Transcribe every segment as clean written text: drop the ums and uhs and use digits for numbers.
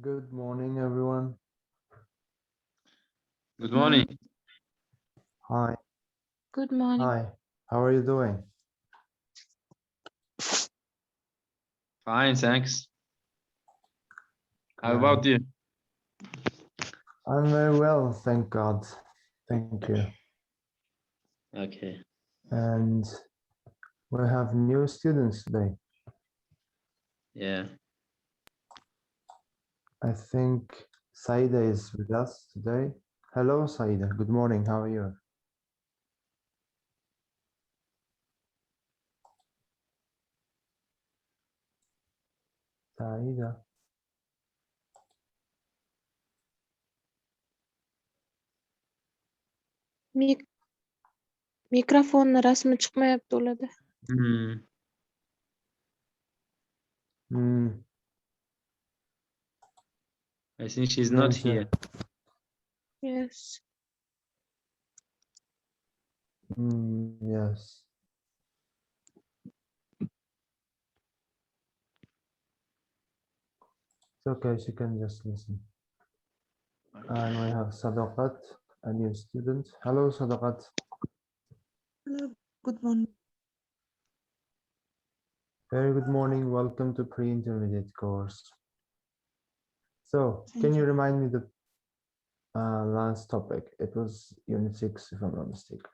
Good morning, everyone. Good morning. Hi. Good morning. Hi. How are you doing? Fine, thanks. How Great. about you? I'm very well, thank God. Thank you. Okay. And we have new students today. Yeah. I think Saida is with us today. Hello, Saida. Good morning. How are you? Saida. Mikrofonni rasmi chiqmayapti ularda. I think she's not Mention. here. Yes. Yes. It's okay, she can just listen. And we have Sadaqat, a new student. Hello, Sadaqat. Hello, good morning. Very good morning. Welcome to pre-intermediate course. So, Thank can you you. remind me the last topic? It was Unit 6, if I'm not mistaken.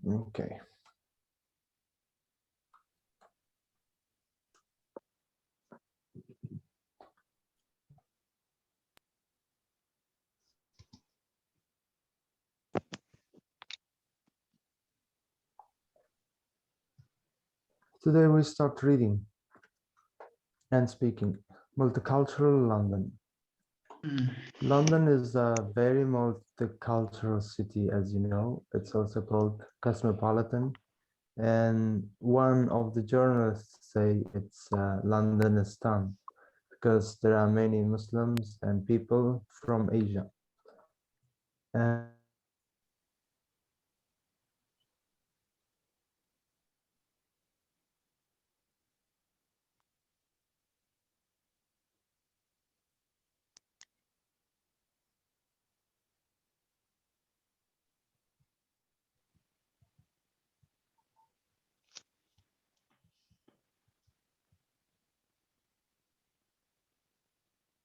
Okay. Today we start reading and speaking. Multicultural London. London is a very multicultural city, as you know. It's also called cosmopolitan. And one of the journalists say it's Londonistan because there are many Muslims and people from Asia. And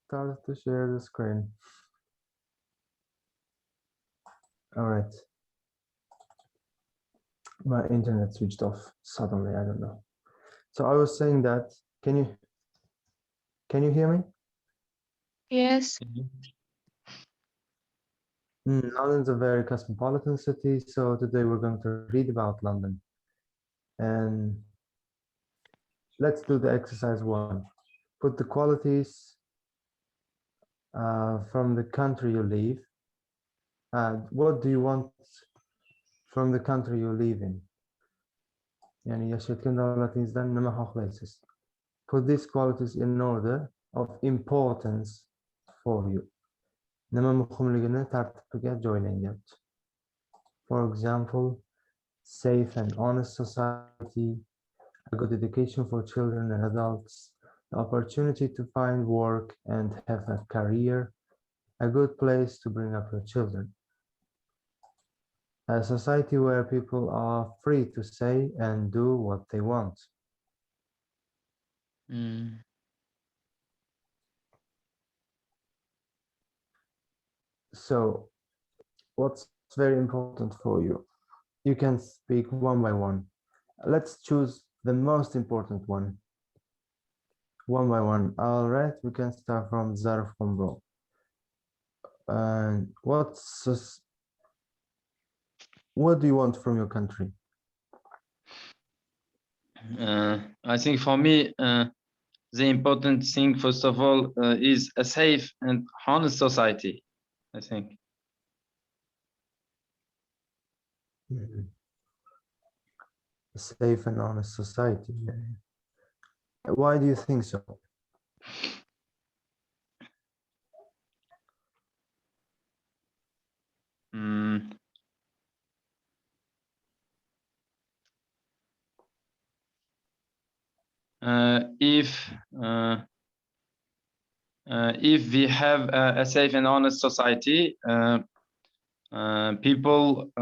start to share the screen. All right. My internet switched off suddenly. I don't know. So I was saying that. Can you hear me? Yes. London's a very cosmopolitan city. So today we're going to read about London. And let's do the exercise 1. Put the qualities from the country you live. What do you want from the country you live in? Yani yashayotgan davlatingizdan nima xohlaysiz? Put these qualities in order of importance for you. Nima muhimligini tartibiga joylang deyapti. For example, safe and honest society, a good education for children and adults, the opportunity to find work and have a career, a good place to bring up your children. A society where people are free to say and do what they want. So, what's very important for you? You can speak one by one. Let's choose the most important one. One by one. All right, we can start from Zarf Kumbro. And what do you want from your country? I think for me, the important thing, first of all, is a safe and honest society, I think. Mhm. A safe and honest society. Yeah. Why do you think so? Mm. If we have a safe and honest society, people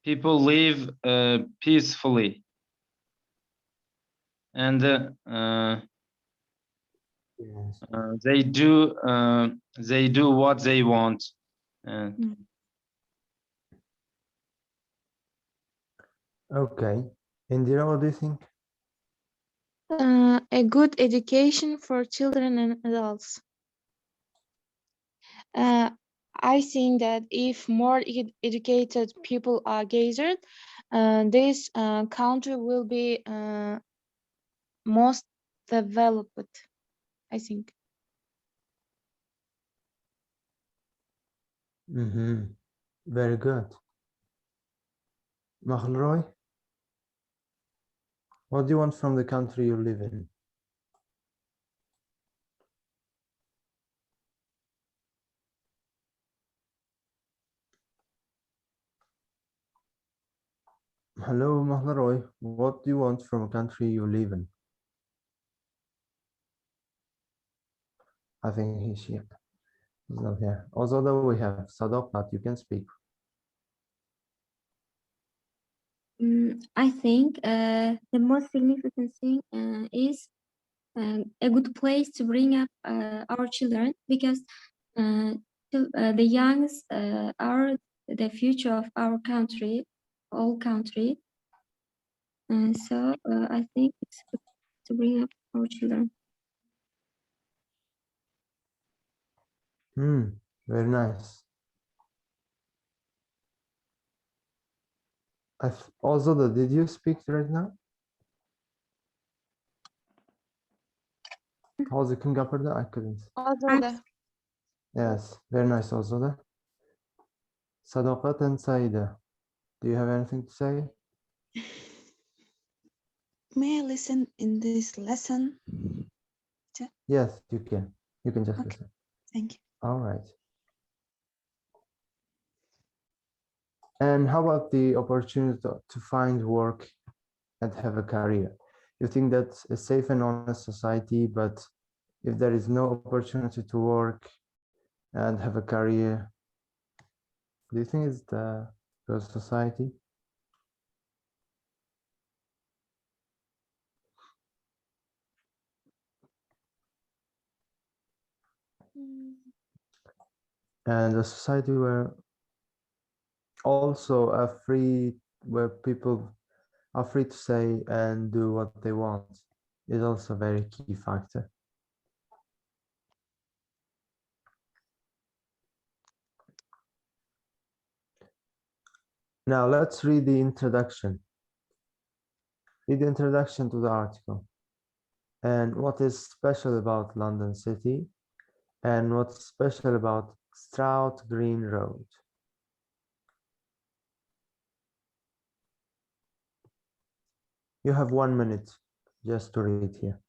people live peacefully, and Yes. they do what they want. Okay. Indira, what do you think? A good education for children and adults. I think that if more educated people are gathered, this country will be most developed, I think. Mm-hmm. Very good. Mahlroy, what do you want from the country you live in? Hello, Mahlroy, what do you want from a country you live in? I think he's not here. Although we have Sadaqat, you can speak. I think the most significant thing is a good place to bring up our children, because the youngs are the future of our country, all country. So I think it's good to bring up our children. Very nice. Also, did you speak right now? How's it King Upper? I couldn't. Azada. Yes, very nice also. Sadaqat and Saida, do you have anything to say? May I listen in this lesson? Yes, you can. You can just Okay. listen. Thank you. All right. And how about the opportunity to find work and have a career? You think that's a safe and honest society, but if there is no opportunity to work and have a career, do you think it's the good society? And a society where also where people are free to say and do what they want is also a very key factor. Now let's read the introduction. Read the introduction to the article. And what is special about London City? And what's special about Stroud Green Road? You have 1 minute just to read here.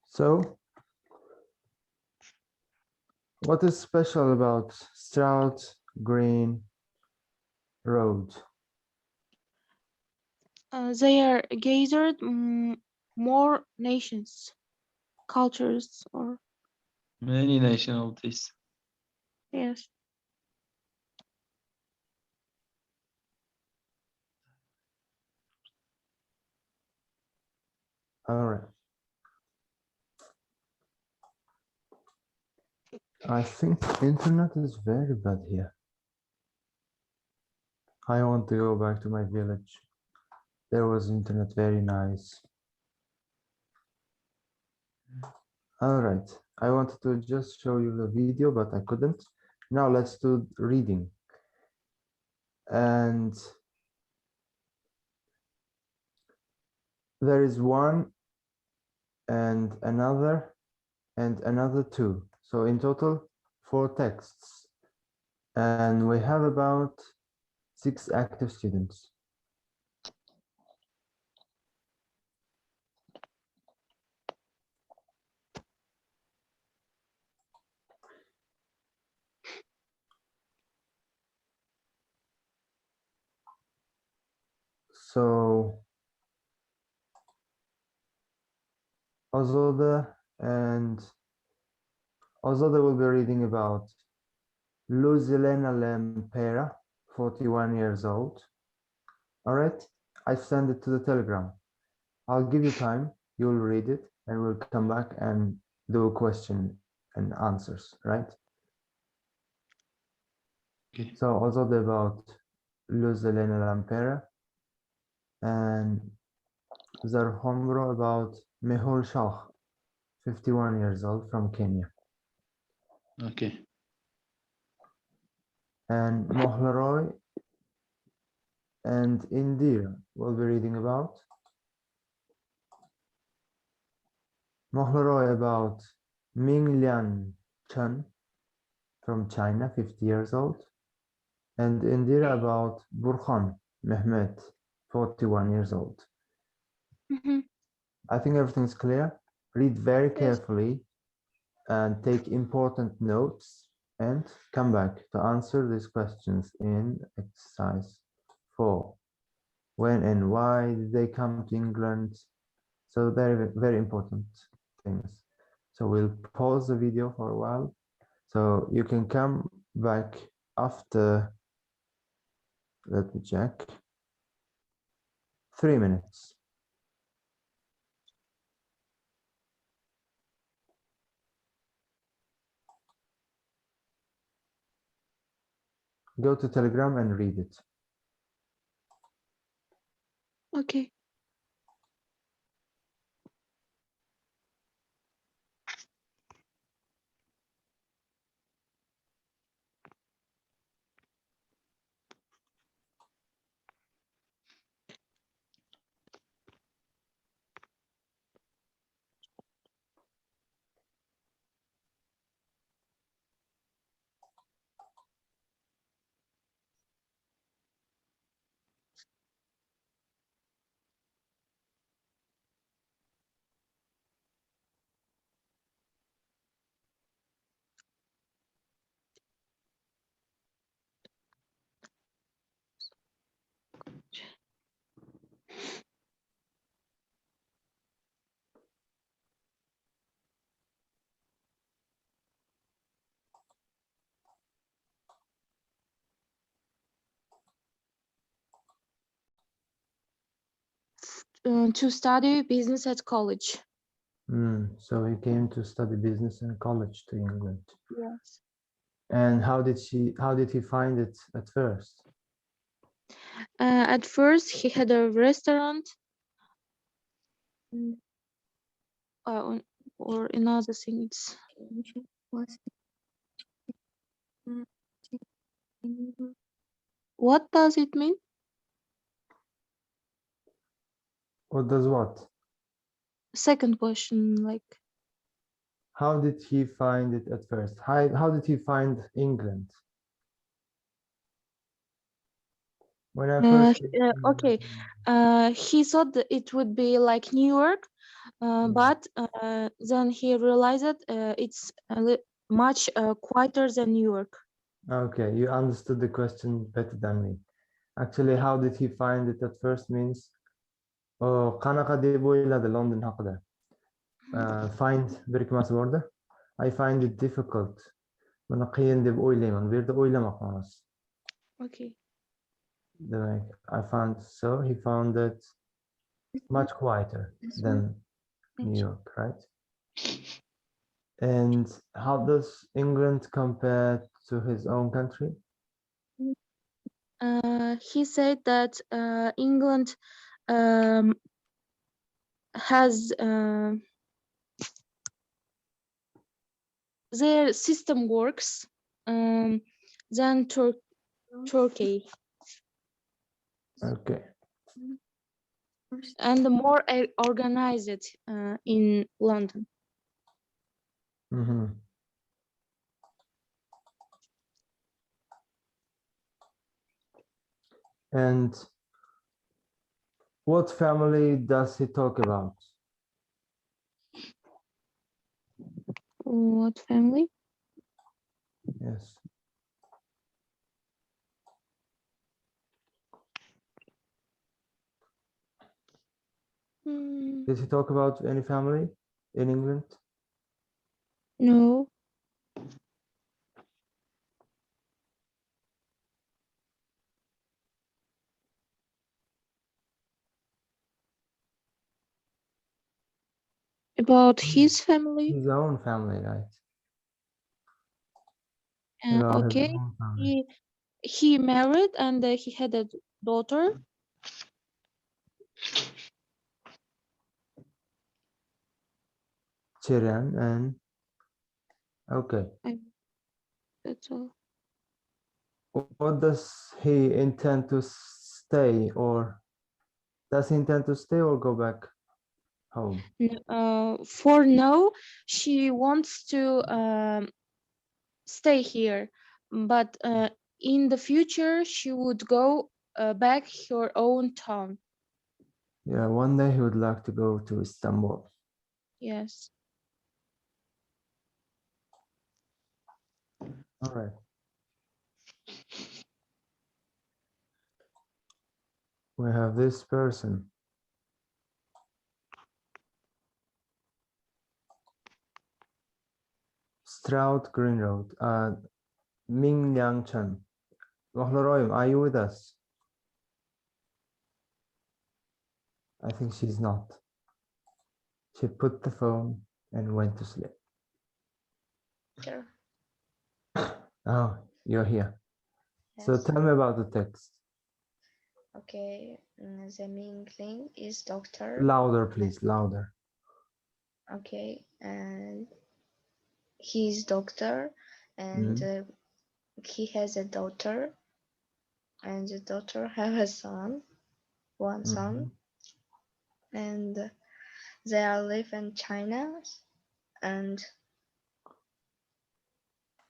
So, what is special about Stroud Green Road? They are gathered more nations, cultures, or Many nationalities. yes. All right. I think internet is very bad here. I want to go back to my village. There was internet very nice. All right. I wanted to just show you the video, but I couldn't. Now let's do reading. And there is one and another two. So in total, 4 texts. And we have about 6 active students. So Azode will be reading about Luzilena Lempera, 41 years old. All right, I send it to the Telegram. I'll give you time, you'll read it, and we'll come back and do a question and answers, right? Okay. So Azode about Luzilena Lempera, and Zarhombro about Mehul Shah, 51 years old, from Kenya. Okay. And Mohlaroy and Indira will be reading about Mohlaroy about Ming Lian Chen from China, 50 years old, and Indira about Burhan Mehmet, 41 years old. Mhm. I think everything's clear. Read very Yes. carefully and take important notes and come back to answer these questions in exercise 4. When and why did they come to England? So they're very important things. So we'll pause the video for a while. So you can come back after, let me check, 3 minutes. Go to Telegram and read it. Okay. To study business at college. So he came to study business in college to England. Yes. And how did he find it at first? At first, he had a restaurant. Or another things. What does it mean? What does what? Second question, like How did he find it at first? How did he find England? When I first came to okay. He thought that it would be like New York, but then he realized that it's much quieter than New York. Okay, you understood the question better than me. Actually, how did he find it at first means qanaqa deb o'yladi London haqida. Find birikmasi borda. I find it difficult. Buni qiyin deb o'ylayman. Bu yerda o'ylamoq ma'nosi. Okay. Demak, he found it much quieter than New York, right? And how does England compare to his own country? He said that England has their system works than Turkey Okay. and more organized in London. Mhm. And what family does he talk about? What family? Yes. Did he talk about any family in England? No. About his family? His own family, right? About his Okay. own family. He married and he had a daughter. Chiran and okay. That's all. What does he intend to stay, or does he intend to stay or go back home? For now, she wants to stay here, but in the future, she would go back her own town. Yeah, one day he would like to go to Istanbul. Yes. All right. We have this person. Stroud Green Road. Ming Liang Chen. Rohleroyim, are you with us? I think she's not. She put the phone and went to sleep. Sure. Oh, you're here. So Yes. tell me about the text. Okay. The main thing is doctor. Louder, please, louder. Okay. And he's doctor, and he has a daughter, and the daughter have a son, one son, and they are live in China, and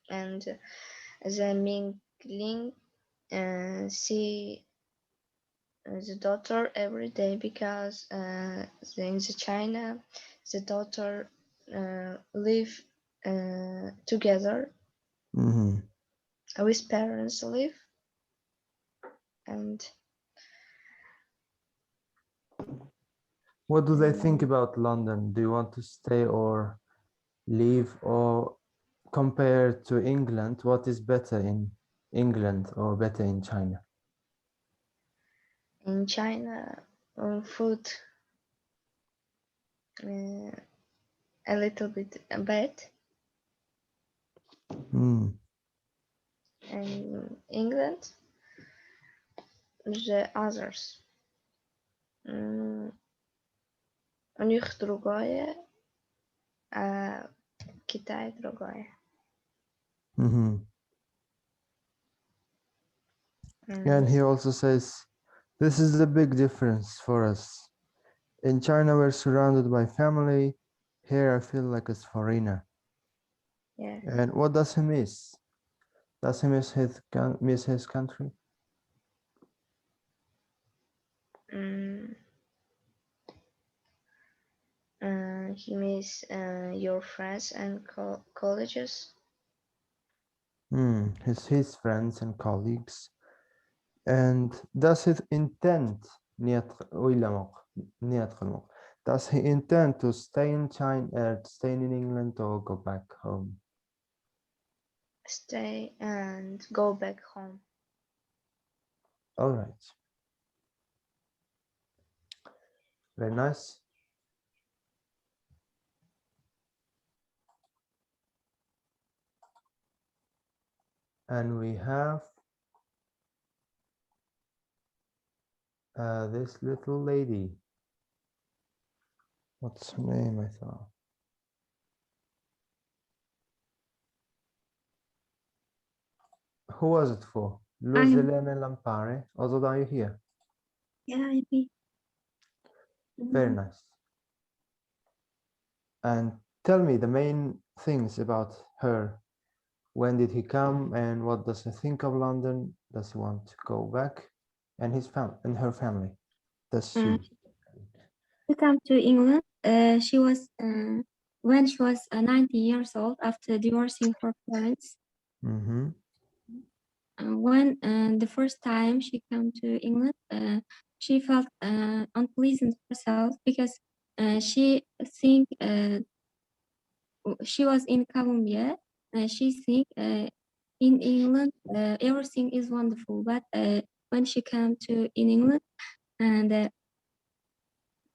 the mingling see the daughter every day because in the China the daughter live together with parents live, and What do they think about London? Do you want to stay or leave, or compare to England? What is better in England or better in China? in China food a little bit bad, and England the others. У них другое, а Китай другое. And he also says, this is the big difference for us. In China, we're surrounded by family. Here, I feel like a foreigner. Yes. And what does he miss? Does he miss his country? He miss your friends and colleges. His friends and colleagues. And does he intend niyat qilmoq? Does he intend to stay in China, stay in England, or go back home? Stay and go back home. All right. Very nice. And we have this little lady. What's her name, I thought? Who was it for? Luzelene Lampare. Also, are you here? Yeah, I be. Very nice. And tell me the main things about her. When did he come, and what does he think of London? Does he want to go back? And his family and her family. Does she? She came to England. She was when she was 90 years old after divorcing her parents. Mm-hmm. When the first time she came to England, she felt unpleasant herself because she think she was in Colombia. She think in England everything is wonderful, but when she came to in England and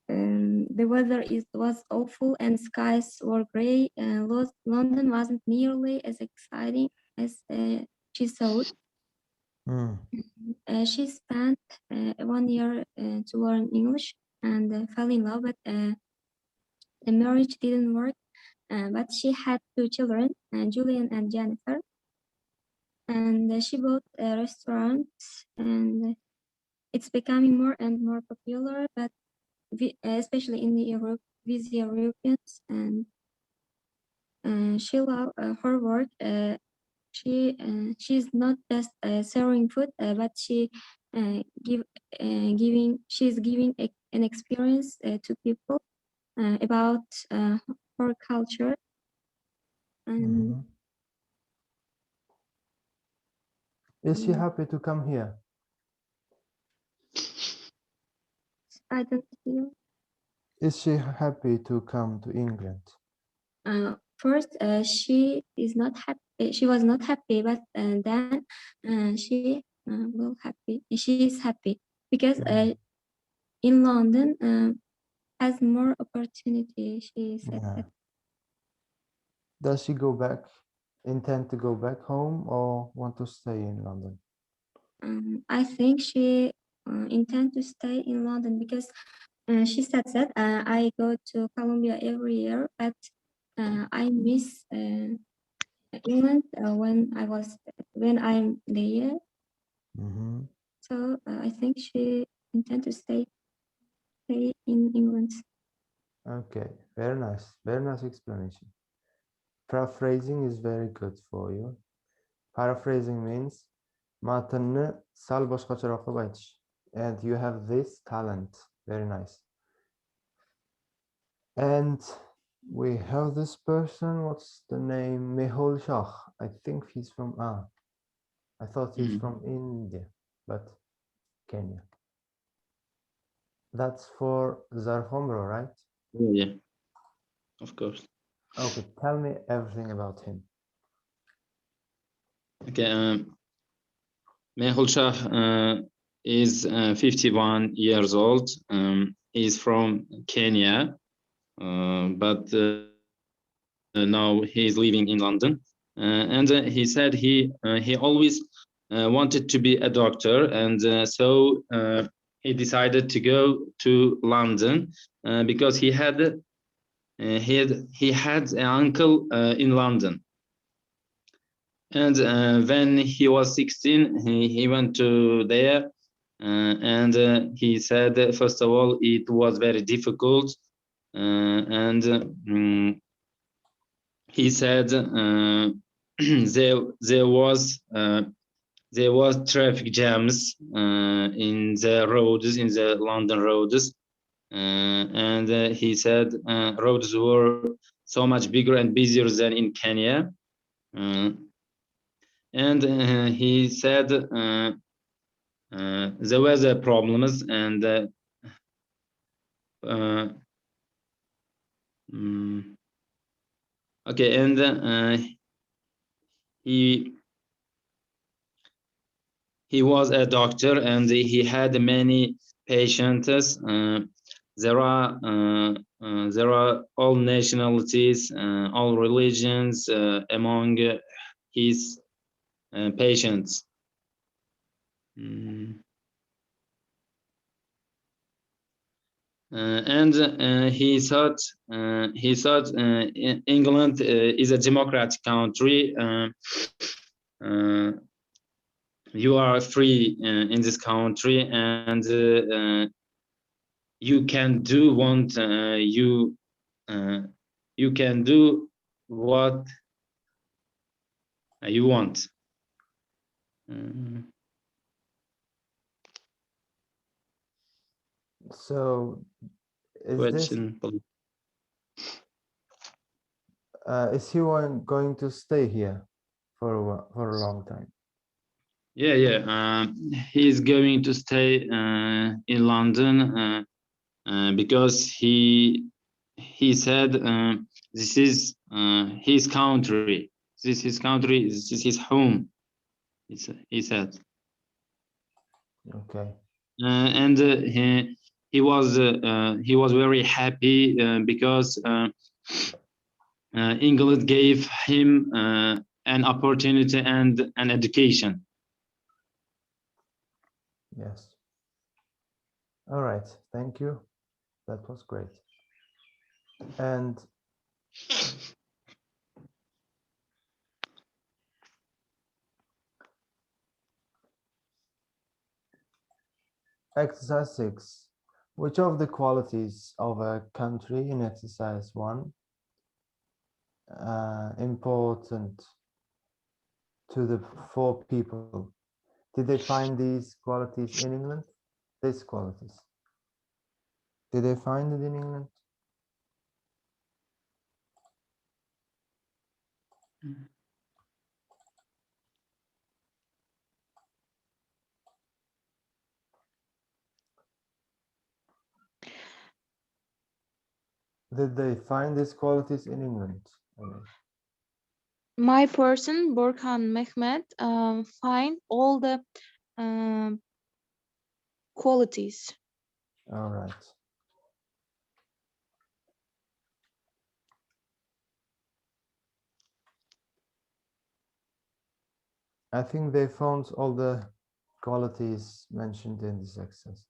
the weather was awful and skies were gray, and London wasn't nearly as exciting as she thought. She spent 1 year to learn English and fell in love, but the marriage didn't work. But she had 2 children, Julian and Jennifer. And she bought a restaurant, and it's becoming more and more popular, but especially in the with Europeans. And she loves her work. She's not just serving food, but she's giving an experience to people about her culture. And Is she happy to come here? I don't feel. Is she happy to come to England? First, she is not happy. She was not happy, but then she will happy. She is happy because in London has more opportunity. She said that. Does she go back? Intend to go back home or want to stay in London? I think she intend to stay in London because she said that I go to Colombia every year, but I miss England when I'm there. So I think she intend to stay in England. Okay, very nice explanation. Paraphrasing is very good for you. Paraphrasing means matnni sal boshqacharoq qilib aytish. And you have this talent. Very nice. And we have this person. What's the name? Mehul Shah. I think he's from I thought he's from India, but Kenya. That's for Zarhombro, right? Yeah, of course. Okay, tell me everything about him. Okay, Mehul Shah is 51 years old. He's from Kenya, but now he's living in London. And he said he always wanted to be a doctor, and so he decided to go to London because he had an uncle in London. And when he was 16, he went to there and he said, first of all, it was very difficult, and he said there was traffic jams in the roads, in the London roads, and he said roads were so much bigger and busier than in Kenya, and he said there were the problems, and okay, and he was a doctor, and he had many patients. There are all nationalities, all religions among his patients. And he thought England is a democratic country. You are free in this country, and you can do you can do what you want. So is Question. is he going to stay here for a long time? Yeah. He's going to stay in London because he said this is his country. This is his country. This is his home. He said. Okay. And he was very happy because England gave him an opportunity and an education. Yes. All right. Thank you. That was great. And exercise 6. Which of the qualities of a country in exercise 1 important to the 4 people? Did they find these qualities in England? These qualities. Did they find it in England? Did they find these qualities in England? My person, Burkhan Mehmet, find all the qualities. All right. I think they found all the qualities mentioned in this exercise,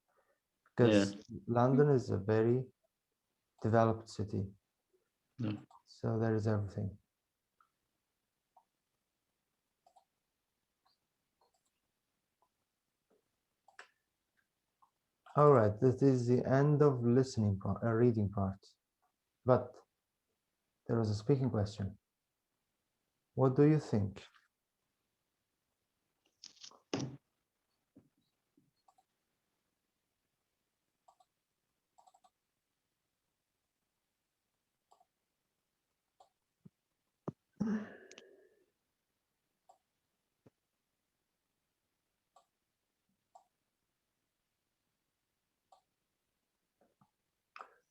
because London is a very developed city. So there is everything. All right, this is the end of listening part, reading part. But there was a speaking question. What do you think?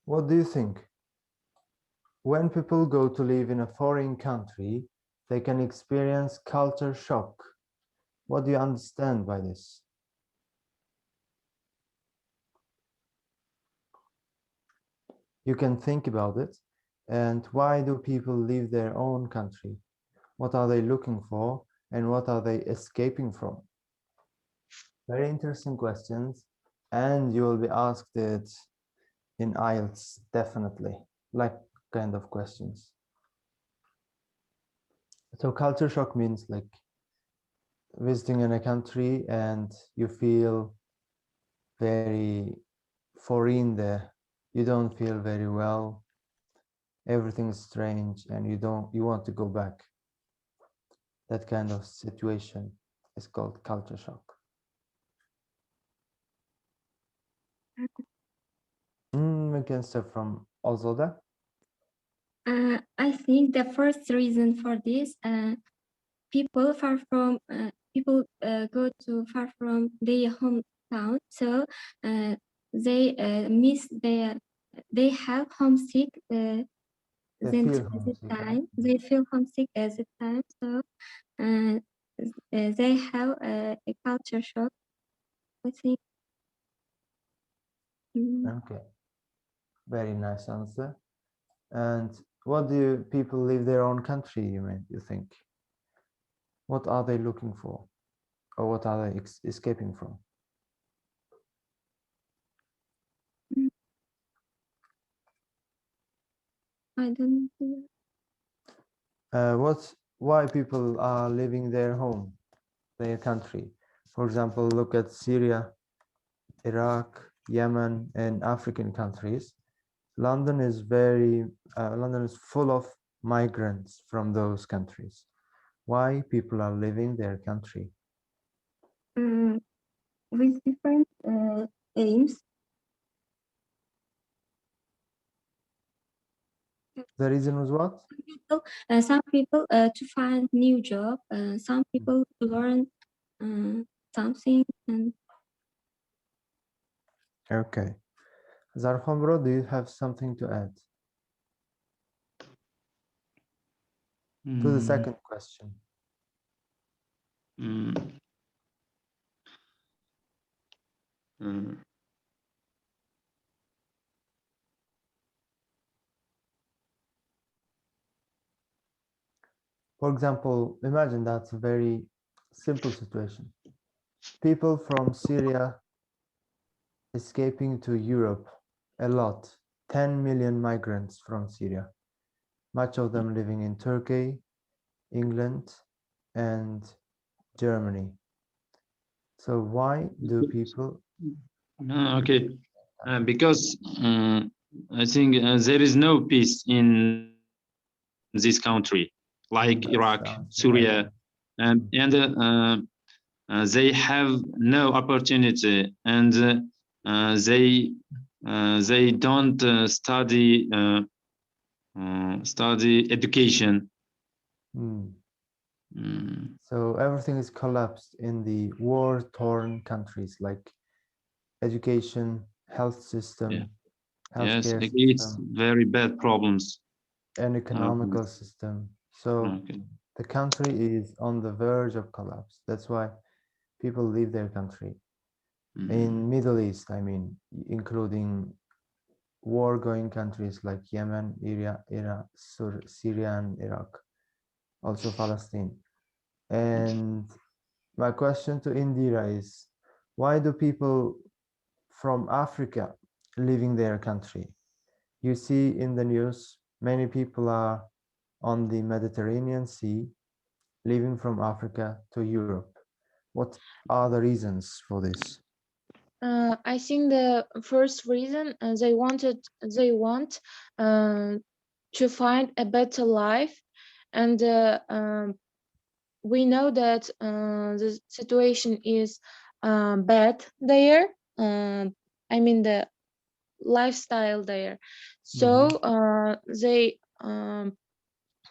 What do you think? When people go to live in a foreign country, they can experience culture shock. What do you understand by this? You can think about it. And why do people leave their own country? What are they looking for? And what are they escaping from? Very interesting questions. And you will be asked it in IELTS, definitely, like kind of questions. So culture shock means like visiting in a country and you feel very foreign there. You don't feel very well. Everything is strange, and you want to go back. That kind of situation is called culture shock. We can start from Ozoda. I think the first reason for this, people go to far from their hometown, so they miss they have homesick. They Then feel at the homesick, right? time they feel homesick at the time, so they have a culture shock, I think. Okay, very nice answer. And what do people leave their own country, you think? What are they looking for? Or what are they escaping from? I don't know. Why people are leaving their home, their country? For example, look at Syria, Iraq, Yemen, and African countries. London is full of migrants from those countries. Why people are leaving their country? With different aims. The reason was what? Some people to find new job, some people to learn something. And Okay. Zarfan bro, do you have something to add to the second question? For example, imagine that's a very simple situation. People from Syria escaping to Europe, a lot, 10 million migrants from Syria, much of them living in Turkey, England, and Germany. So why do people? Okay, because I think there is no peace in this country, like Iraq, Syria, and they have no opportunity, and they don't study education. So everything is collapsed in the war-torn countries, like education, health system, Yes, healthcare it's system, very bad problems, and economical system. So the country is on the verge of collapse. That's why people leave their country. In Middle East, I mean, including war-going countries like Yemen, Syria, and Iraq, also Palestine. And my question to Indira is, why do people from Africa leaving their country? You see in the news, many people are on the Mediterranean Sea, leaving from Africa to Europe. What are the reasons for this? I think the first reason they want to find a better life, and we know that the situation is bad there. I mean the lifestyle there, so they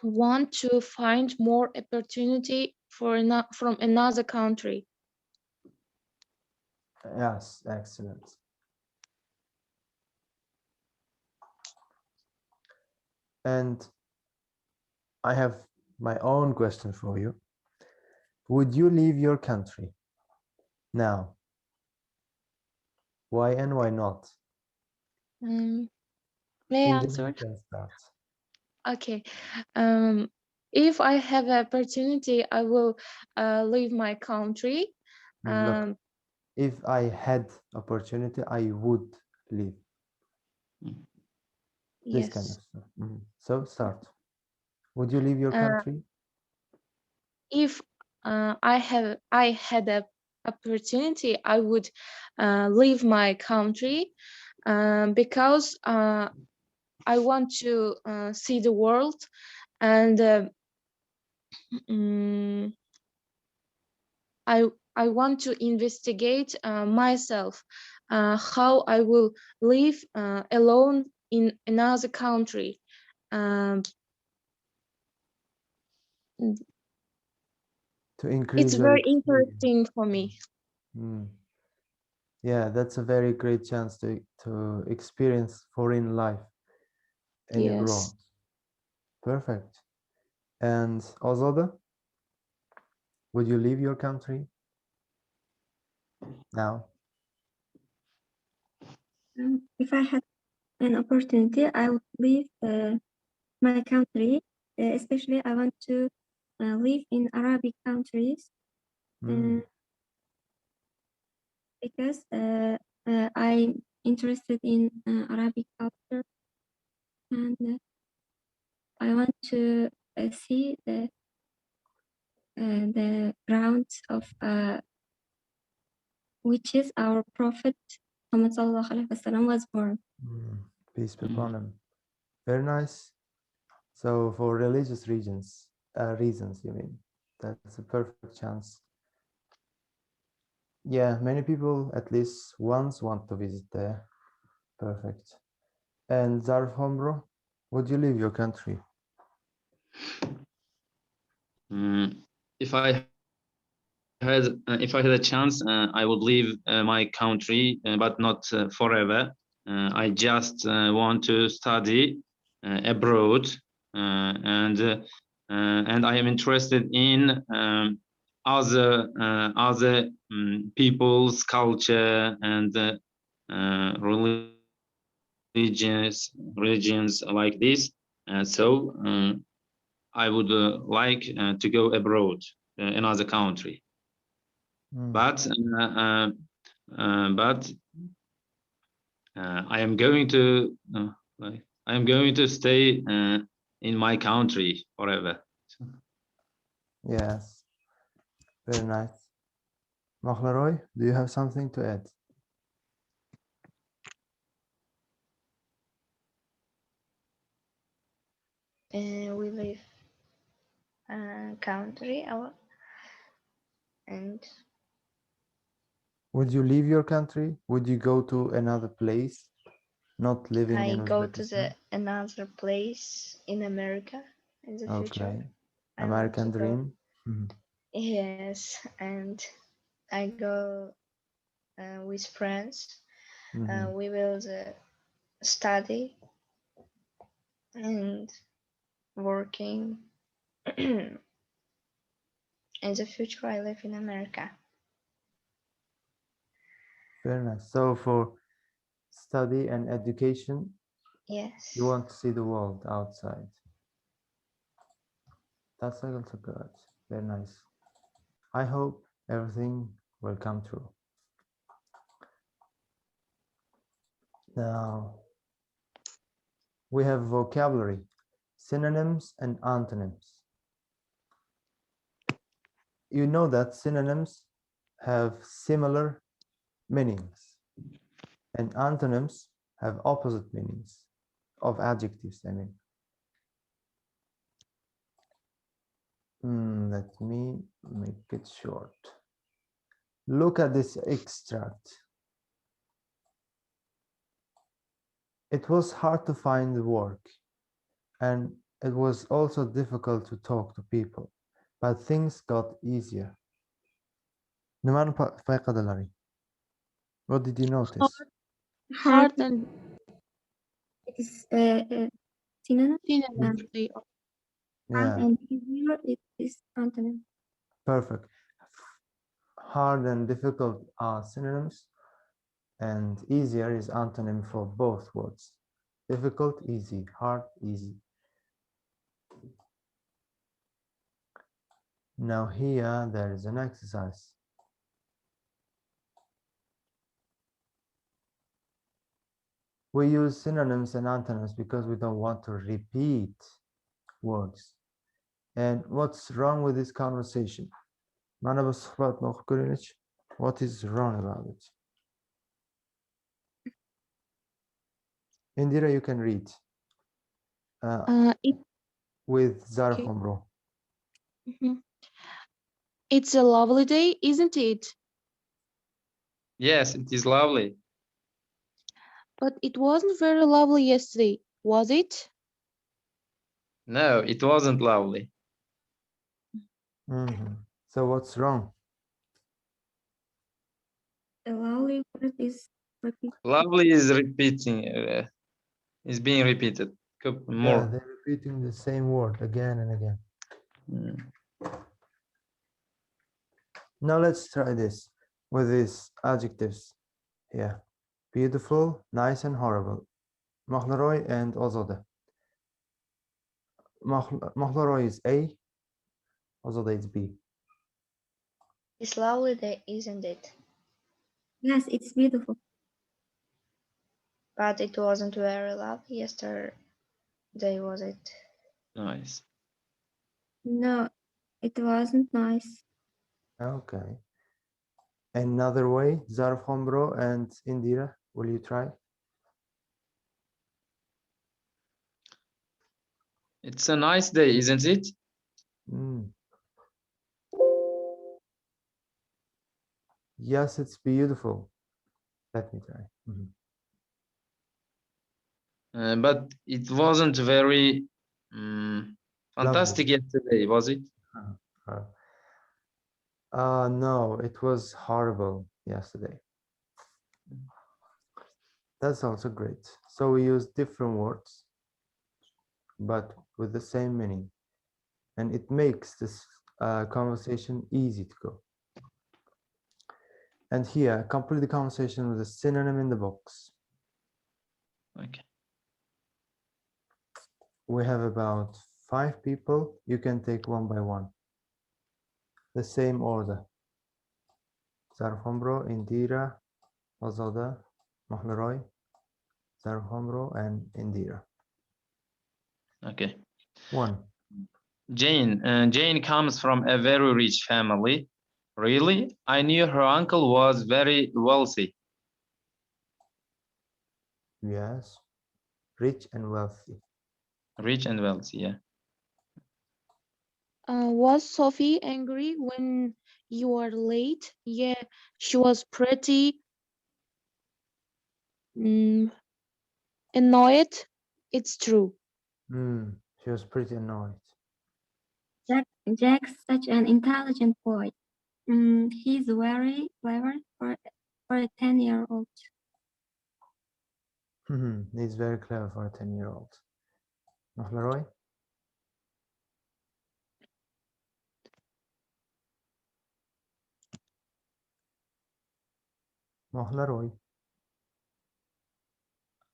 want to find more opportunity from another country. Yes, excellent. And I have my own question for you. Would you leave your country now? Why and why not? May I answer? You can start. Okay. If I have an opportunity, I will leave my country. Look, if I had opportunity, I would leave. This kind of stuff. So start. Would you leave your country? If I had a opportunity, I would leave my country because I want to see the world and mm, I want to investigate myself how I will live alone in another country. Um, To increase it's your very experience. interesting for me. Yeah, that's a very great chance to experience foreign life in abroad. Yes. Perfect. And Ozada, would you leave your country now? If I had an opportunity, I would leave my country. Especially, I want to live in Arabic countries because I'm interested in Arabic culture, and I want to see the grounds of which is our Prophet Muhammad sallallahu alaihi wasallam was born. Peace be upon him. Very nice. So for religious reasons, you mean? That's a perfect chance. Yeah, many people at least once want to visit there. Perfect. And Zarf Hombro, would you leave your country? If I had a chance, I would leave my country, but not forever. I just want to study abroad, and I am interested in other people's culture and religions like this. So I would like to go abroad, another country. But I am going to stay in my country forever. Yes, very nice. Mahleroy, do you have something to add? We live country and Would you leave your country? Would you go to another place, not living I in go to Uzbekistan? another place in America in the future. Okay, I want American to go. dream. Yes, and I go with friends. We will study and working. In the future, I live in America. Very nice. So for study and education, Yes. you want to see the world outside. That's also good. Very nice. I hope everything will come true. Now, we have vocabulary, synonyms and antonyms. You know that synonyms have similar meanings and antonyms have opposite meanings of adjectives, I mean. Let me make it short. Look at this extract. It was hard to find work, and it was also difficult to talk to people, but things got easier. What did you notice? Hard and It is synonym. synonym. Yeah, And easier it is antonym. perfect. Hard and difficult are synonyms, and easier is antonym for both words. Difficult, easy, hard, easy. Now here there is an exercise. We use synonyms and antonyms because we don't want to repeat words. And what's wrong with this conversation? Mana bir suhbatni o'qib ko'ringchi. What is wrong about it? Indira, you can read It, with Zarf okay. Omro. Mhm. It's a lovely day, isn't it? Yes, it is lovely. But it wasn't very lovely yesterday, was it? No, it wasn't lovely. So what's wrong? The lovely word is repeat. Lovely is repeating, is being repeated. Yeah, More. they're repeating the same word again and again. Mm. Now let's try this with these adjectives here. Beautiful, nice and horrible. Mahlaroi and Ozode. Mahlaroi is A, Ozode is B. It's lovely day, isn't it? Yes, it's beautiful. But it wasn't very lovely yesterday, was it? Nice. No, it wasn't nice. Okay. Another way, Zarf Hombro and Indira, will you try? It's a nice day, isn't it? Yes, it's beautiful. Let me try. But it wasn't very fantastic Lovely. yesterday, was it? No, it was horrible yesterday. That's also great. So we use different words, but with the same meaning. And it makes this conversation easy to go. And here, complete the conversation with a synonym in the box. Okay. We have about 5 people. You can take one by one. The same order. Zarhombro, Indira, Ozoda, Mahlaroi, Zarhombro, and Indira. Okay. 1. Jane comes from a very rich family. Really? I knew her uncle was very wealthy. Yes. Rich and wealthy. Rich and wealthy, yeah. Was Sophie angry when you were late? Yeah, she was pretty annoyed. It's true. She was pretty annoyed. Jack's such an intelligent boy. He's very clever for a 10-year-old. He's very clever for a 10-year-old. Mahlaroi? Mahlaroi.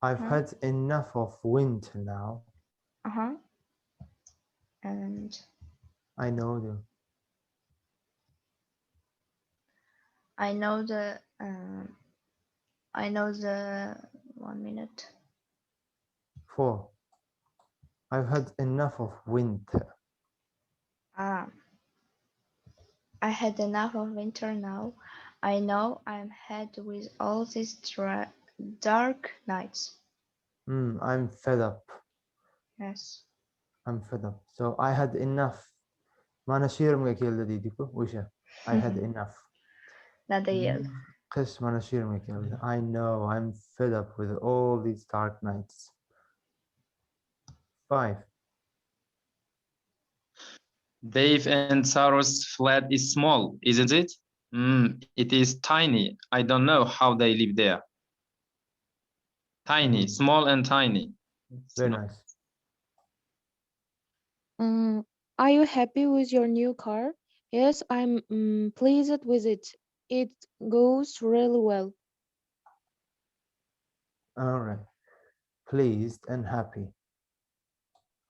I've had enough of winter now. And I know you. I know the 1 minute. 4. I've had enough of winter. I had enough of winter now. I know I'm had with all these dark nights. I'm fed up. Yes. I'm fed up. So I had enough. Mana shirimga keldi deydi-ku, o'sha. I had enough. Nadayel. Qish mana shirimga keldi. I know, I'm fed up with all these dark nights. 5. Dave and Sarah's flat is small, isn't it? It is tiny. I don't know how they live there. Tiny, small and tiny. Very nice. Are you happy with your new car? Yes, I'm pleased with it. It goes really well. All right. Pleased and happy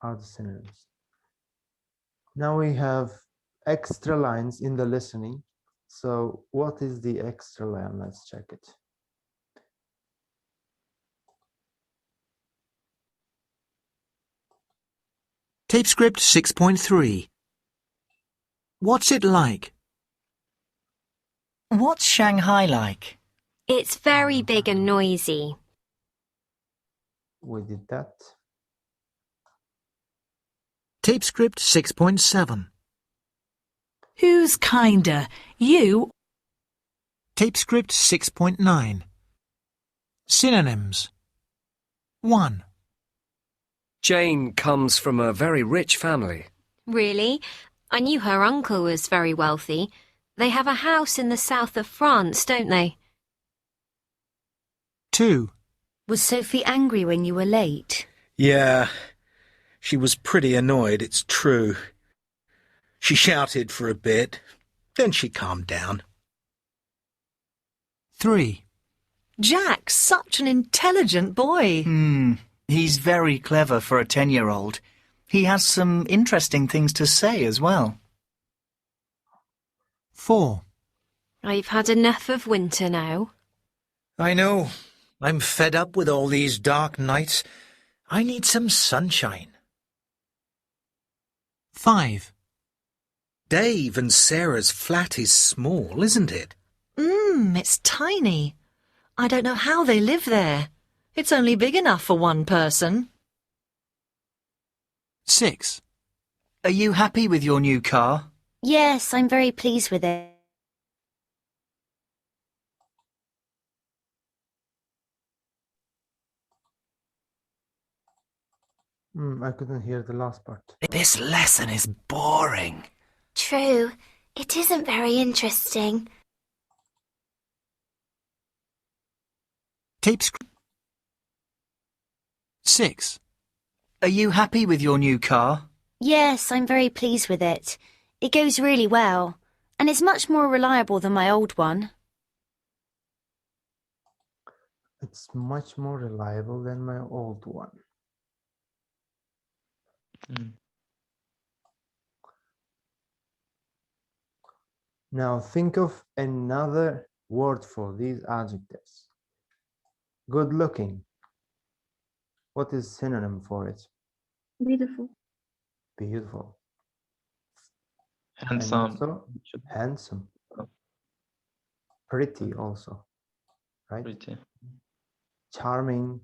are the synonyms. Now we have extra lines in the listening. So what is the extra line? Let's check it. Tape script 6.3. What's it like? What's Shanghai like? It's very big and noisy. We did that. Tape script 6.7. Who's kinder, you? Tape script 6.9. Synonyms. 1. Jane comes from a very rich family. Really? I knew her uncle was very wealthy. They have a house in the south of France, don't they? 2. Was Sophie angry when you were late? Yeah, she was pretty annoyed, it's true. She shouted for a bit, then she calmed down. 3. Jack's such an intelligent boy. He's very clever for a 10-year-old. He has some interesting things to say as well. 4. I've had enough of winter now. I know. I'm fed up with all these dark nights. I need some sunshine. 5. Dave and Sarah's flat is small, isn't it? It's tiny. I don't know how they live there. It's only big enough for one person. 6. Are you happy with your new car? Yes, I'm very pleased with it. I couldn't hear the last part. This lesson is boring. True. It isn't very interesting. Tape script 6. Are you happy with your new car? Yes, I'm very pleased with it. It goes really well, and it's much more reliable than my old one. It's much more reliable than my old one. Now think of another word for these adjectives. Good looking. What is synonym for it? Beautiful. Beautiful. And Handsome. also handsome. Pretty also, right? Pretty. Charming,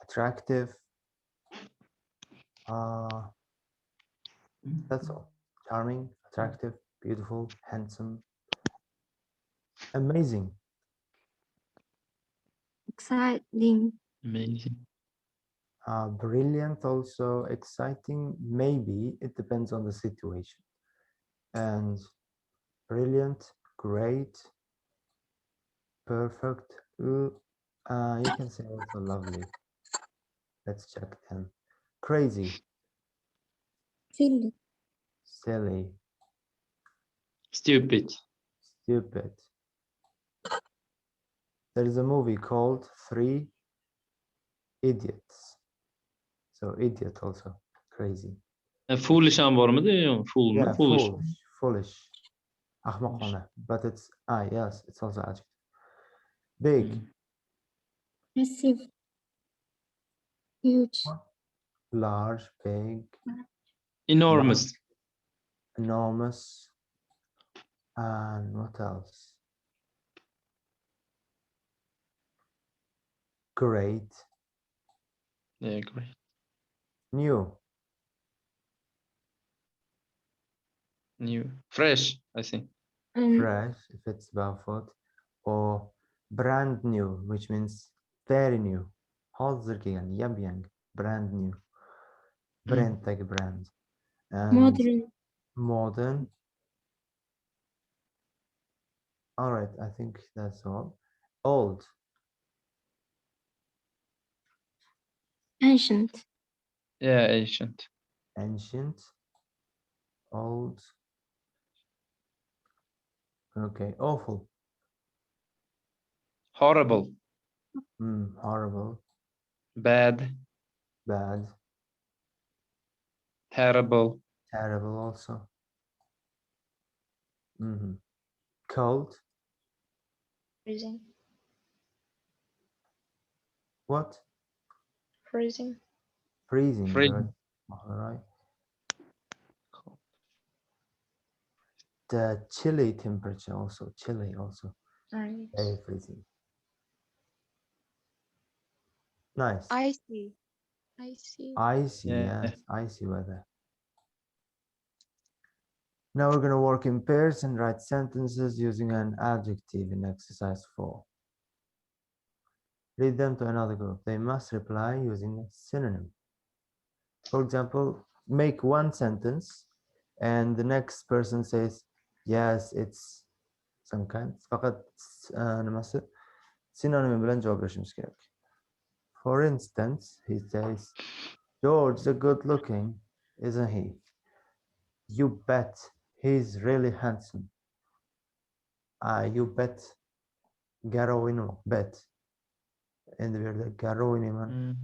attractive. That's all. Charming, attractive, beautiful, handsome, amazing. Exciting. Amazing. Brilliant also, exciting, maybe, it depends on the situation. And brilliant, great, perfect, you can say also lovely. Let's check then. Crazy, Silly. silly, Stupid. stupid. There is a movie called 3 Idiots. So idiot also, crazy. Foolish ham bormidi? Fool. Yeah, Foolish. foolish. Ahmoqona. But it's, yes, it's also adjective. Big, Massive. Huge. large, big, Enormous. enormous, and what else? Great, Yeah, great. new, New. Fresh, I think. fresh, if it's barefoot, or brand new, which means very new. Hozir kelgan, yam-yangi, brand new. Branddagi brand. And Modern. modern. All right, I think that's all. Old, Ancient. Yeah, ancient. ancient, old. Okay, awful. Horrible. Horrible, Bad. bad, Terrible. terrible also. Cold, Freezing. what? Freezing. Freezing, Freezing. good. All right. chilly temperature also. Chilly also. Right. Very freezing. Nice. Icy. Icy. Icy, Yeah. yes, icy weather. Now we're going to work in pairs and write sentences using an adjective in exercise 4. Read them to another group. They must reply using a synonym. For example, make one sentence and the next person says, yes, it's some kind. Faqat nimasi synonym bilan javob berishimiz kerak. For instance, he says, George is good looking, isn't he? You bet, he's really handsome. You bet. Garovino, bet. Endi bu yerda garovinaman.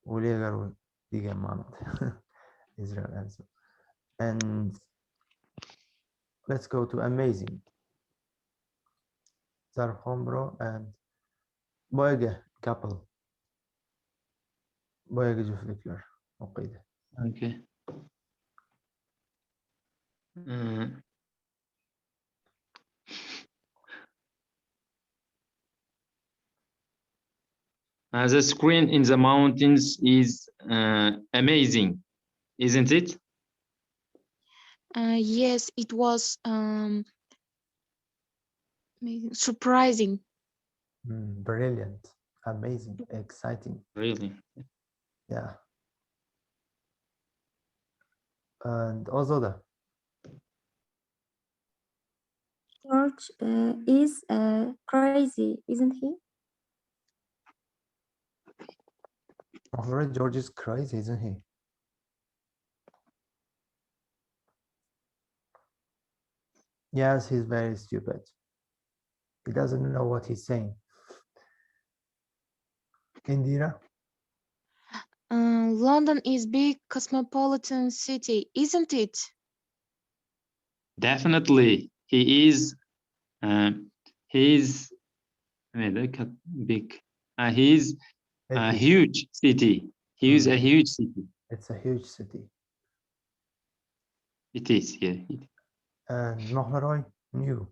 O'liya garov degan ma'noda. Israel answer. And let's go to amazing. Zarhombro and boyga couple. Boyga juftliklar o'qiydi. Okay. The screen in the mountains is amazing, isn't it? Yes, it was surprising. Brilliant, amazing, exciting. Really? Yeah. And also the George is crazy, isn't he? George is crazy, isn't he? Yes, he's very stupid. He doesn't know what he's saying. Indira? London is big cosmopolitan city, isn't it? Definitely, he is. He's big. He's a huge city. He is a huge city. It's a huge city. It is, yeah. And Nohlaroy, new.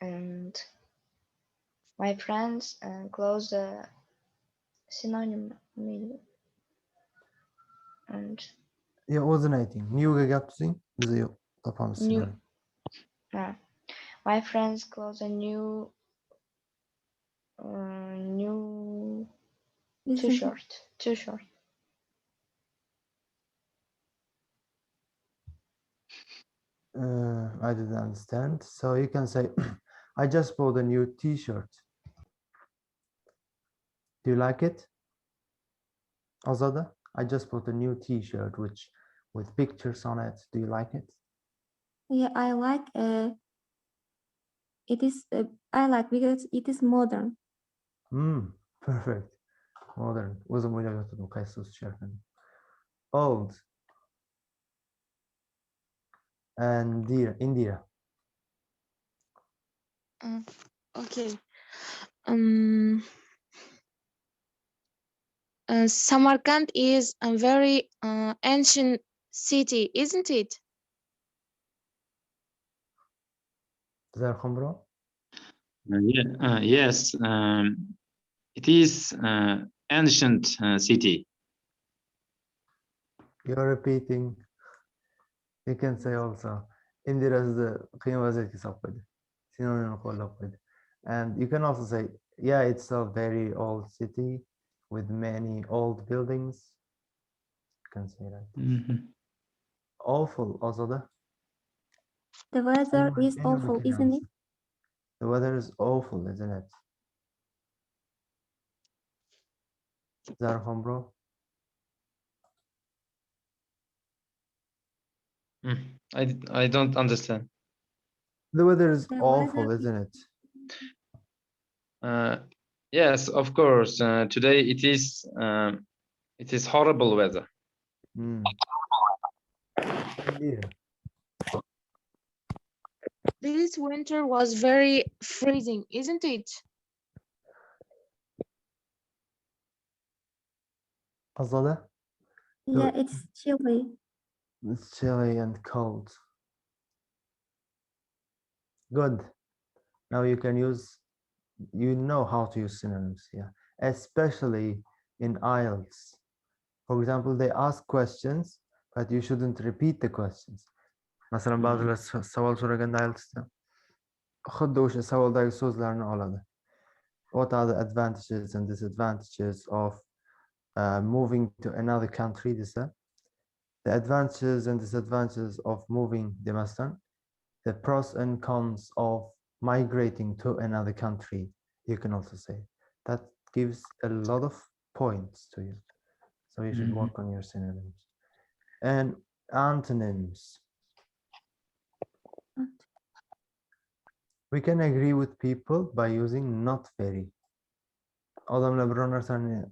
And my friends close the synonym meaning. And Yeah, o'zini newga gap tuzing, biz yo'q topamiz. new. My friends close a new t-shirt. I didn't understand. So you can say, I just bought a new t-shirt. Do you like it? Azada, I just bought a new t-shirt with pictures on it. Do you like it? Yeah, I like it is I like because it is modern. Perfect. Modern. O'zim o'ylab yotgandim qaysi so'z tusharkan. Old. And Indira. Okay. Samarkand is a very ancient city, isn't it? Zarxon bro? Yes, it is ancient city. You're repeating. You can say also. Indira sizni qiyin vaziyatga solib qo'ydi. Sinonimni qo'llab qo'ydi. And you can also say, yeah, it's a very old city with many old buildings. You can say that. Awful, Azada. The weather is awful, isn't it? The weather is awful, isn't it? Zarhom bro? I don't understand. The weather is awful, isn't it? Yes, of course. Today it is horrible weather. Yeah. This winter was very freezing, isn't it? Azada? Yeah, it's chilly. It's chilly and cold. Good. Now you can use, you know how to use synonyms here, especially in IELTS. For example, they ask questions, but you shouldn't repeat the questions. Masalan, ba'zilar savol so'raganda IELTSda xuddi o'sha savoldagi so'zlarni oladi. What are the advantages and disadvantages of moving to another country desa? The advantages and disadvantages of moving demasdan, the pros and cons of migrating to another country, you can also say. That gives a lot of points to you. So you should work on your synonyms. And antonyms. We can agree with people by using not very. Odamlar biror narsani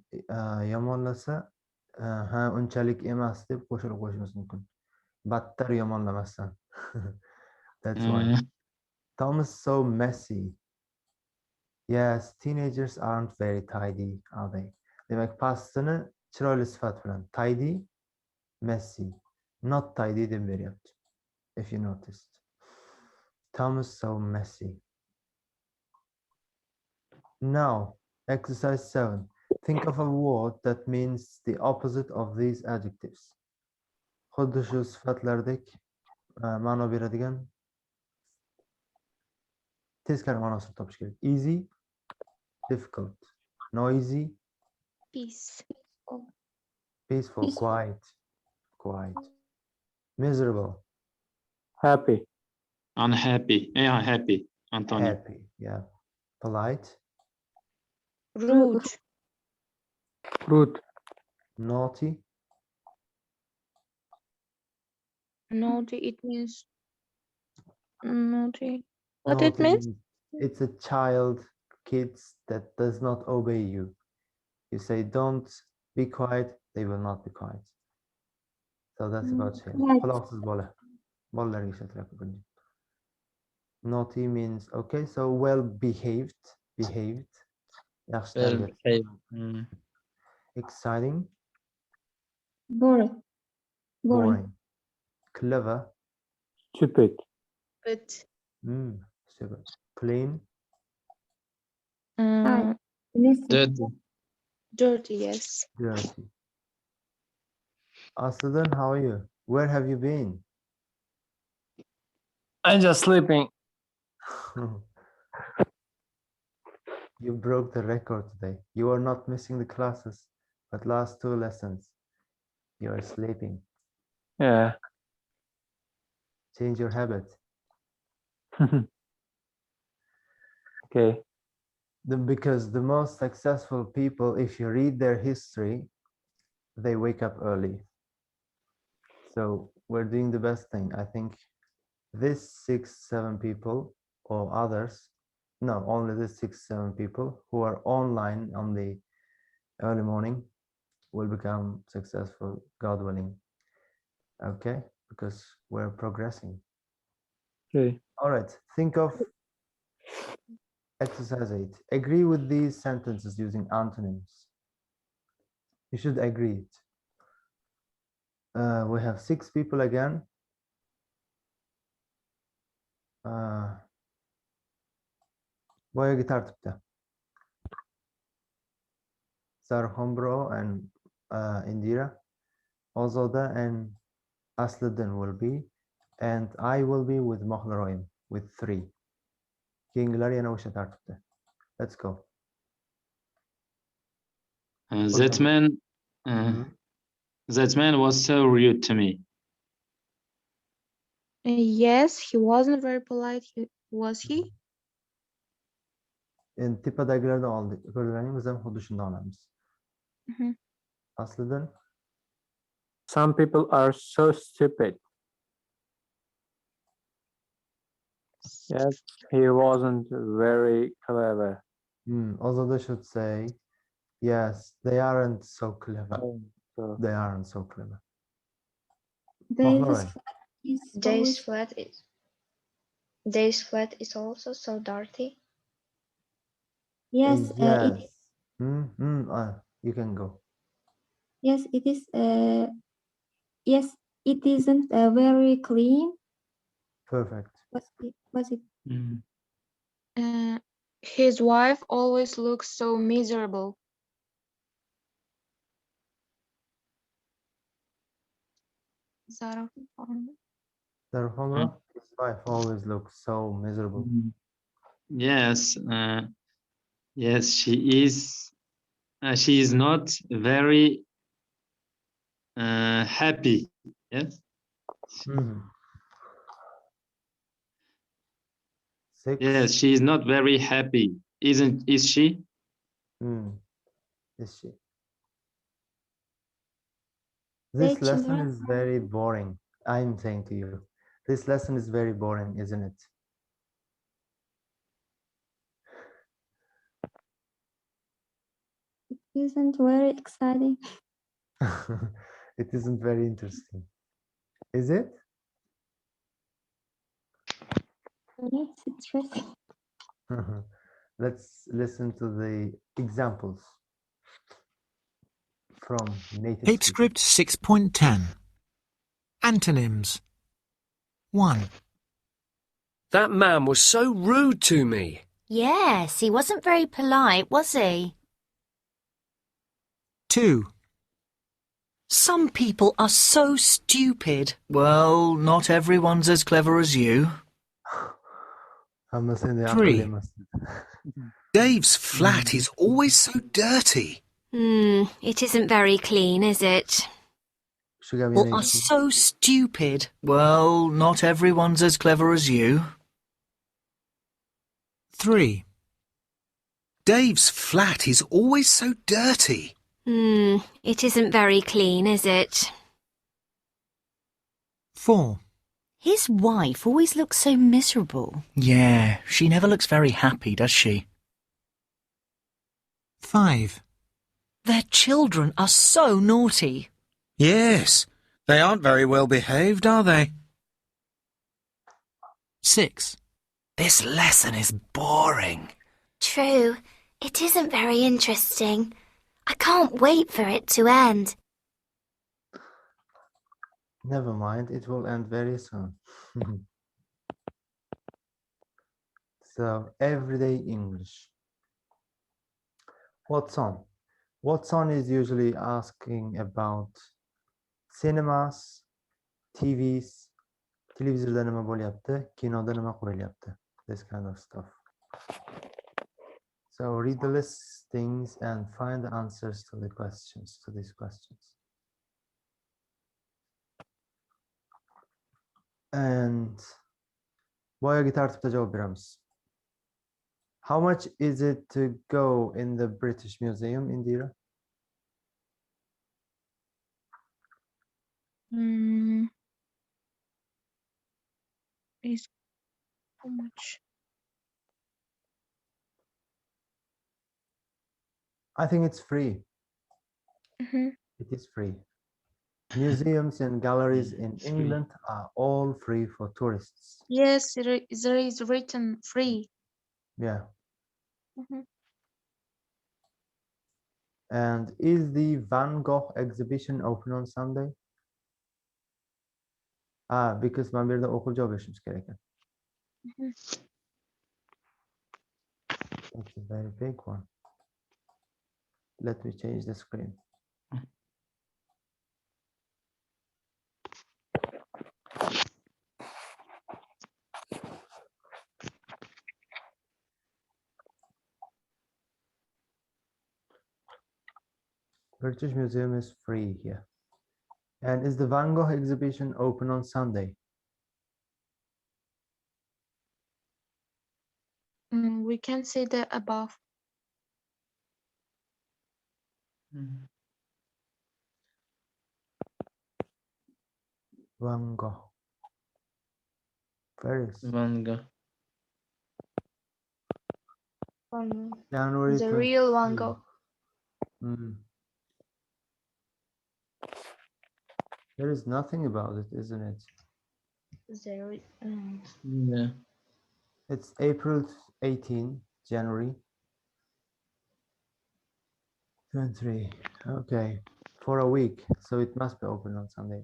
yomonlasa, ha unchalik emas deb qo'shilib qo'yishimiz mumkin. Battar yomonlamasdan. That's why. Tom is so messy. Yes, teenagers aren't very tidy, are they? Demak, pastini chiroyli sifat bilan tidy, messy, not tidy deb beryapti. If you noticed. Tom is so messy. Now, exercise 7. Think of a word that means the opposite of these adjectives. Xuddi shu sifatlardek ma'no beradigan teskari ma'nosini topish kerak. Easy, difficult, noisy, Peaceful. peaceful, quiet, miserable, happy, unhappy, yeah, happy, Antonio. happy, yeah, polite, Rude. naughty, Naughty, it means naughty. What it naughty means? it's a child, kids that does not obey you. You say don't be quiet, they will not be quiet. So that's about it. Quloqsiz bola. Bolalarga ishlatilyapti bunday. Naughty means okay, so well behaved. Yaxshi tarbiya. Exciting. Boring. Clever. Stupid. Stupid. Clean. Dirty, yes. Dirty. Aslan, how are you? Where have you been? I'm just sleeping. You broke the record today. You are not missing the classes, but last 2 lessons, you are sleeping. Yeah. Change your habit. Okay. Because the most successful people, if you read their history, they wake up early. So we're doing the best thing. I think this 6-7 people or others, no, only this 6-7 people who are online on the early morning will become successful, God willing. Okay, because we're progressing. Okay. All right, think of exercise 8. Agree with these sentences using antonyms. You should agree it. We have 6 people again. Boyagi tartibda. Sarhombro and Indira, Ozoda and Asliddin will be, and I will be with Mohlaroim with 3. Keyingilar yana o'sha tartibda. Let's go. That man was so rude to me. Yes, he wasn't very polite, was he? Endi tepadagilardan oldik. Ko'rganingiz biz ham xuddi shunday olamiz. Asliddin? Some people are so stupid. Yes, he wasn't very clever. Ozoda should say, yes, they aren't so clever. They aren't so clever. Dave's flat is also so dirty. Yes. Yes. You can go. Yes, it is. Yes, it isn't very clean. Perfect. Was it? His wife always looks so miserable. Darhomra, his wife always looks so miserable. Yes, yes, she is. She is not very happy. Yes. Mhm. 6. Yes, she is not very happy, is she? Is she? This Hey, lesson children. is very boring. I'm saying to you, this lesson is very boring, isn't it? It isn't very exciting. It isn't very interesting. Is it? It's interesting. Let's listen to the examples from native Tape speakers. script 6.10. Antonyms. 1, That man was so rude to me. Yes, he wasn't very polite, was he? 2, Some people are so stupid. Well, not everyone's as clever as you. Ama seni 3, akıllayamazsın. Dave's flat is always so dirty. It isn't very clean, is it? Şu gel People yine are gitsin. so stupid. Well, not everyone's as clever as you. 3, Dave's flat is always so dirty. It isn't very clean, is it? 4, His wife always looks so miserable. Yeah, she never looks very happy, does she? 5, Their children are so naughty. Yes, they aren't very well behaved, are they? 6, This lesson is boring. True, it isn't very interesting. I can't wait for it to end. Never mind, it will end very soon. So, everyday English. What's on? What's on is usually asking about cinemas, TVs, televizorda nima bo'lyapti, kinoda nima qo'yilyapti, this kind of stuff. So read the listings and find the answers to the questions, to these questions. And boyagi tartibda javob beramiz. How much is it to go in the British Museum, Indira? Is how much? I think it's free. It is free. Museums and galleries in England are all free for tourists. Yes, there is written free. Yeah. And is the Van Gogh exhibition open on Sunday? Because ben bir de okul cevap verişimiz gereken. It's a very big one. Let me change the screen. British Museum is free here. And is the Van Gogh exhibition open on Sunday? We can see the above. Van Gogh. Where is? Van Gogh. January The real Van 22. Gogh. There is nothing about it, isn't it? Yeah. It's April 18, January 23. Okay. for a week, so it must be open on Sunday.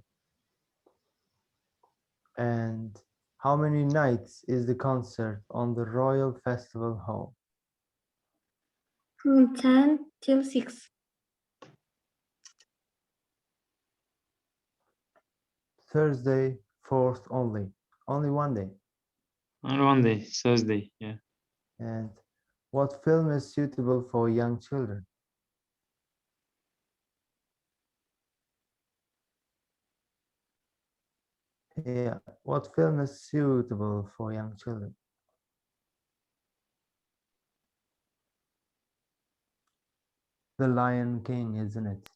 And how many nights is the concert on the Royal Festival Hall? From 10 till 6. Thursday, 4th only. Only one day. On one day, Thursday, yeah. And what film is suitable for young children? Yeah, what film is suitable for young children? The Lion King, isn't it?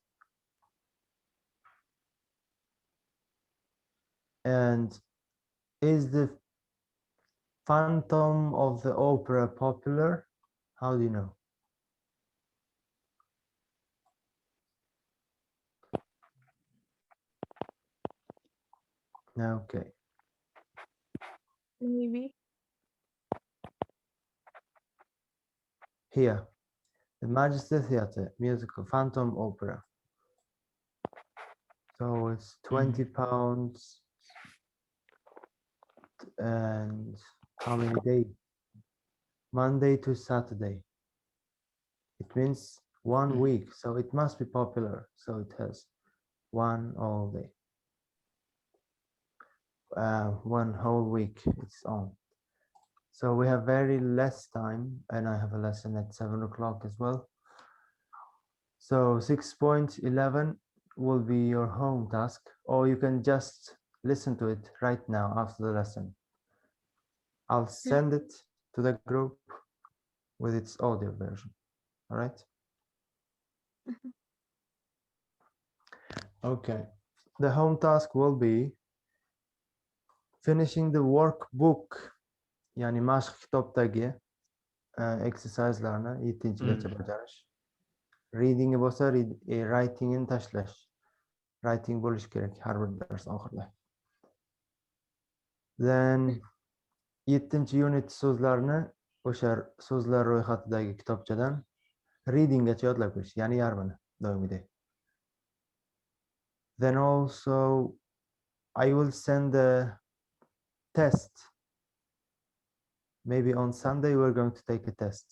And is the Phantom of the Opera popular? How do you know? Okay. Maybe. Here, the Majesty Theatre musical Phantom Opera. So it's 20 pounds. And how many days? Monday to Saturday. It means 1 week, so it must be popular. So it has one all day. 1 whole week it's on. So we have very less time, and I have a lesson at 7 o'clock as well. So 6.11 will be your home task, or you can just listen to it right now after the lesson. I'll send it to the group with its audio version. All right? Okay. The home task will be finishing the workbook. Yani Mashq kitobdagi exercise'larni 7-gacha bajarish. Reading bo'lsa writing'ini tashlash. Writing bo'lish kerak har bir dars oxirida. Then 7-unit so'zlarni o'sha so'zlar ro'yxatidagi kitobchadan readinggacha yodlab kirish, ya'ni yarmini doimgidek. Then also I will send the test. Maybe on Sunday we're going to take a test.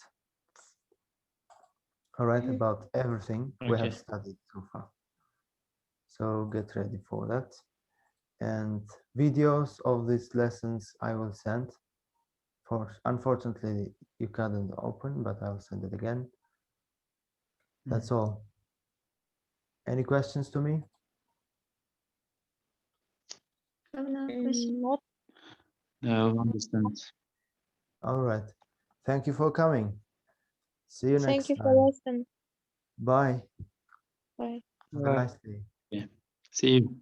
All right, about everything we have studied so far. So get ready for that. And videos of these lessons I will send. Unfortunately, you couldn't open, but I will send it again. That's all. Any questions to me? Not. No, understand. All right. Thank you for coming. See you next time. Thank you for listening. Bye. Bye. Have a nice day. Yeah. See you.